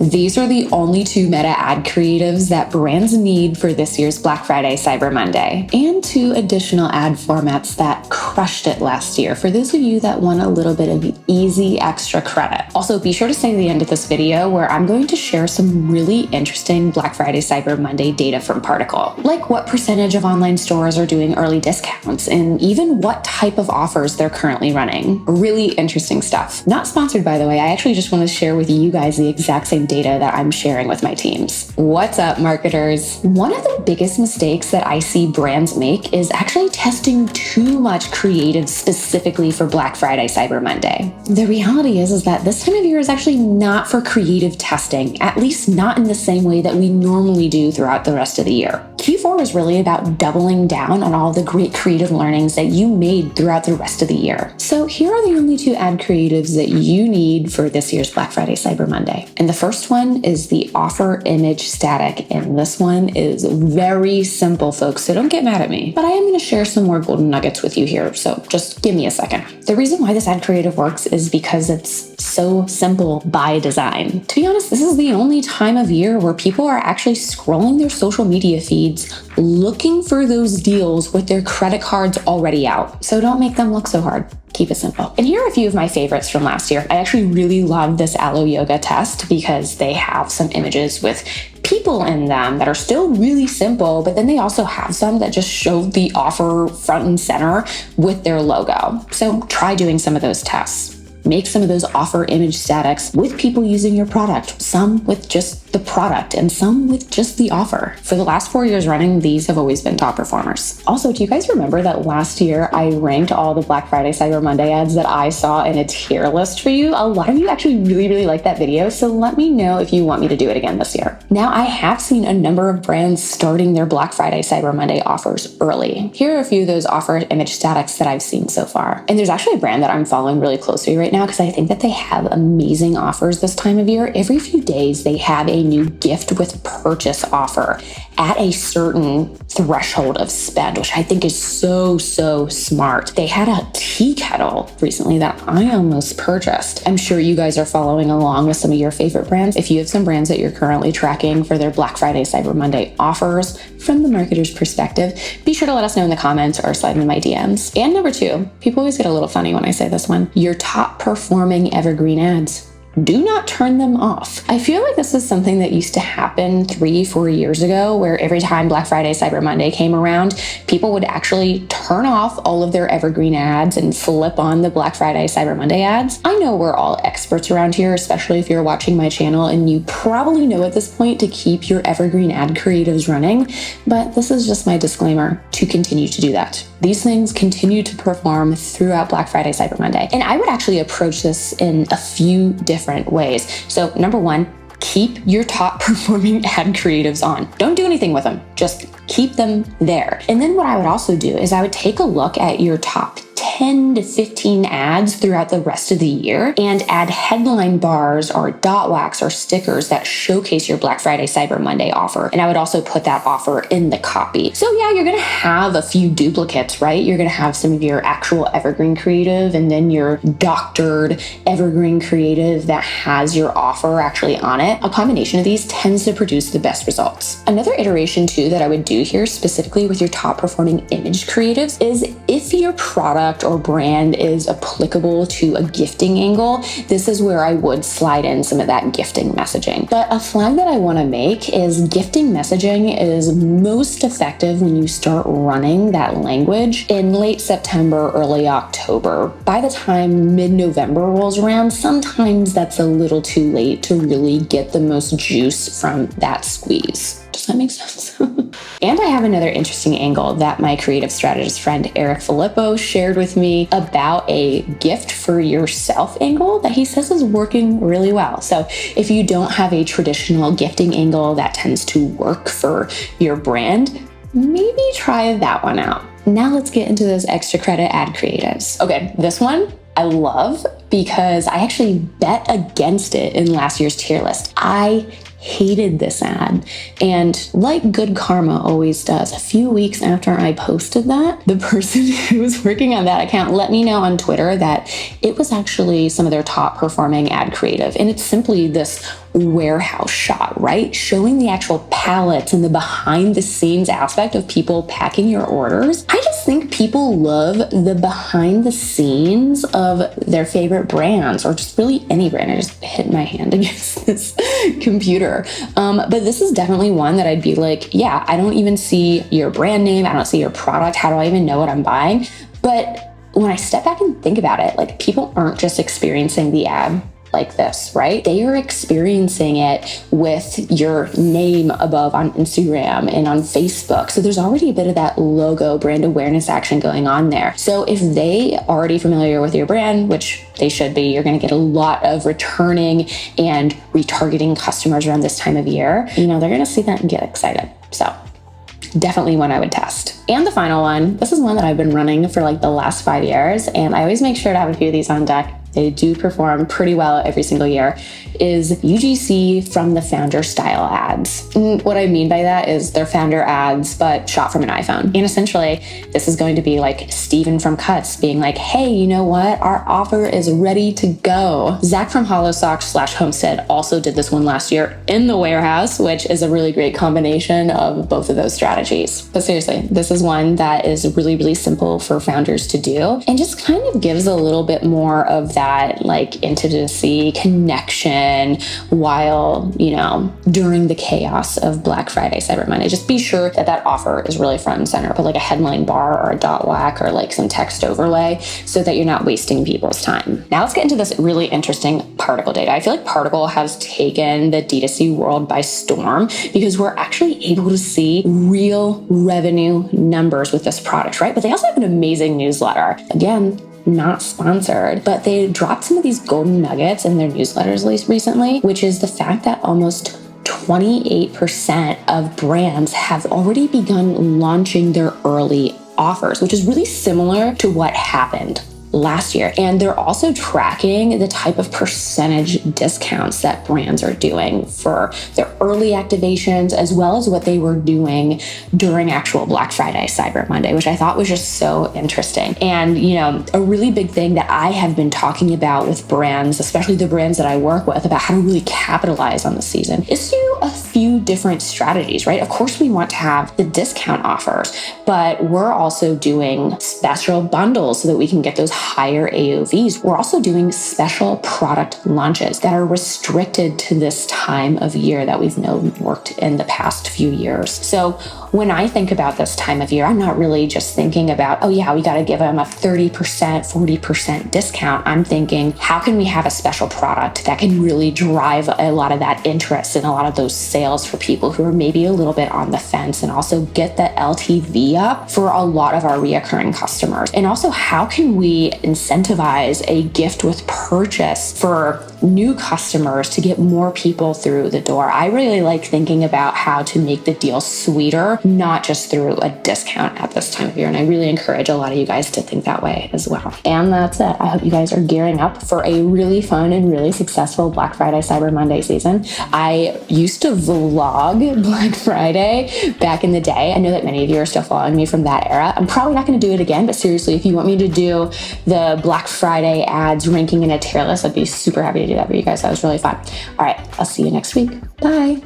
These are the only two meta ad creatives that brands need for this year's Black Friday, Cyber Monday, and two additional ad formats that crushed it last year for those of you that want a little bit of easy extra credit. Also, be sure to stay to the end of this video where I'm going to share some really interesting Black Friday, Cyber Monday data from Particl, like what percentage of online stores are doing early discounts and even what type of offers they're currently running. Really interesting stuff. Not sponsored, by the way. I actually just want to share with you guys the exact same data that I'm sharing with my teams. What's up, marketers? One of the biggest mistakes that I see brands make is actually testing too much creative specifically for Black Friday, Cyber Monday. The reality is that this time of year is actually not for creative testing, at least not in the same way that we normally do throughout the rest of the year. Q4 is really about doubling down on all the great creative learnings that you made throughout the rest of the year. So here are the only two ad creatives that you need for this year's Black Friday, Cyber Monday. And the first one is the offer image static. And this one is very simple, folks, so don't get mad at me. But I am going to share some more golden nuggets with you here, so just give me a second. The reason why this ad creative works is because it's so simple by design. To be honest, this is the only time of year where people are actually scrolling their social media feeds looking for those deals with their credit cards already out. So don't make them look so hard. Keep it simple. And here are a few of my favorites from last year. I actually really love this Aloe Yoga test because they have some images with people in them that are still really simple, but then they also have some that just show the offer front and center with their logo. So try doing some of those tests. Make some of those offer image statics with people using your product, some with just the product and some with just the offer. For the last 4 years running, these have always been top performers. Also, do you guys remember that last year I ranked all the Black Friday, Cyber Monday ads that I saw in a tier list for you? A lot of you actually really liked that video, so let me know if you want me to do it again this year. Now, I have seen a number of brands starting their Black Friday, Cyber Monday offers early. Here are a few of those offer image statics that I've seen so far. And there's actually a brand that I'm following really closely right now because I think that they have amazing offers this time of year. Every few days, they have a new gift with purchase offer at a certain threshold of spend, which I think is so smart. They had a tea kettle recently that I almost purchased. I'm sure you guys are following along with some of your favorite brands. If you have some brands that you're currently tracking for their Black Friday, Cyber Monday offers from the marketer's perspective, be sure to let us know in the comments or slide into my DMs. And number two, people always get a little funny when I say this one, your top performing evergreen ads. Do not turn them off. I feel like this is something that used to happen 3-4 years ago, where every time Black Friday, Cyber Monday came around, people would actually turn off all of their evergreen ads and flip on the Black Friday, Cyber Monday ads. I know we're all experts around here, especially if you're watching my channel, and you probably know at this point to keep your evergreen ad creatives running, but this is just my disclaimer to continue to do that. These things continue to perform throughout Black Friday, Cyber Monday. And I would actually approach this in a few different ways. So number one, keep your top performing ad creatives on. Don't do anything with them. Just keep them there. And then what I would also do is I would take a look at your top 10 to 15 ads throughout the rest of the year and add headline bars or dot wax or stickers that showcase your Black Friday, Cyber Monday offer. And I would also put that offer in the copy. So yeah, you're going to have a few duplicates, right? You're going to have some of your actual evergreen creative and then your doctored evergreen creative that has your offer actually on it. A combination of these tends to produce the best results. Another iteration too that I would do here specifically with your top performing image creatives is if your product or brand is applicable to a gifting angle, this is where I would slide in some of that gifting messaging. But a flag that I want to make is gifting messaging is most effective when you start running that language in late September, early October. By the time mid-November rolls around, sometimes that's a little too late to really get the most juice from that squeeze. Does that make sense? And I have another interesting angle that my creative strategist friend Eric Filippo shared with me about a gift for yourself angle that he says is working really well. So if you don't have a traditional gifting angle that tends to work for your brand, maybe try that one out. Now let's get into those extra credit ad creatives. Okay, this one I love because I actually bet against it in last year's tier list. I hated this ad. And like good karma always does, a few weeks after I posted that, the person who was working on that account let me know on Twitter that it was actually some of their top performing ad creative. And it's simply this warehouse shot, right? Showing the actual pallets and the behind the scenes aspect of people packing your orders. I just think people love the behind the scenes of their favorite brands, or just really any brand. I just hit my hand against this computer. But this is definitely one that I'd be like, yeah, I don't even see your brand name. I don't see your product. How do I even know what I'm buying? But when I step back and think about it, like, people aren't just experiencing the ad like this, right? They are experiencing it with your name above on Instagram and on Facebook. So there's already a bit of that logo brand awareness action going on there. So if they are already familiar with your brand, which they should be, you're going to get a lot of returning and retargeting customers around this time of year. They're going to see that and get excited. So definitely one I would test. And the final one, this is one that I've been running for like the last 5 years, and I always make sure to have a few of these on deck. They do perform pretty well every single year, is UGC from the founder style ads. And what I mean by that is they're founder ads, but shot from an iPhone. And essentially, this is going to be like Steven from Cuts being like, hey, you know what? Our offer is ready to go. Zach from Hollow Socks / Homestead also did this one last year in the warehouse, which is a really great combination of both of those strategies. But seriously, this is one that is really, really simple for founders to do and just kind of gives a little bit more of that like intimacy, connection, while, during the chaos of Black Friday, Cyber Monday. Just be sure that that offer is really front and center. Put like a headline bar or a dot whack or like some text overlay so that you're not wasting people's time. Now let's get into this really interesting Particl data. I feel like Particl has taken the D2C world by storm because we're actually able to see real revenue numbers with this product, right? But they also have an amazing newsletter. Again, not sponsored, but they dropped some of these golden nuggets in their newsletters recently, which is the fact that almost 28% of brands have already begun launching their early offers, which is really similar to what happened last year. And they're also tracking the type of percentage discounts that brands are doing for their early activations, as well as what they were doing during actual Black Friday, Cyber Monday, which I thought was just so interesting. And, a really big thing that I have been talking about with brands, especially the brands that I work with, about how to really capitalize on the season, is do a few different strategies, right? Of course, we want to have the discount offers, but we're also doing special bundles so that we can get those higher AOVs. We're also doing special product launches that are restricted to this time of year that we've known worked in the past few years. So when I think about this time of year, I'm not really just thinking about, oh yeah, we got to give them a 30%, 40% discount. I'm thinking, how can we have a special product that can really drive a lot of that interest and a lot of those sales for people who are maybe a little bit on the fence, and also get the LTV up for a lot of our reoccurring customers? And also, how can we incentivize a gift with purchase for new customers to get more people through the door? I really like thinking about how to make the deal sweeter, not just through a discount at this time of year. And I really encourage a lot of you guys to think that way as well. And that's it. I hope you guys are gearing up for a really fun and really successful Black Friday, Cyber Monday season. I used to vlog Black Friday back in the day. I know that many of you are still following me from that era. I'm probably not going to do it again, but seriously, if you want me to do the Black Friday ads ranking in a tier list, I'd be super happy to do that for you guys. That was really fun. All right, I'll see you next week. Bye.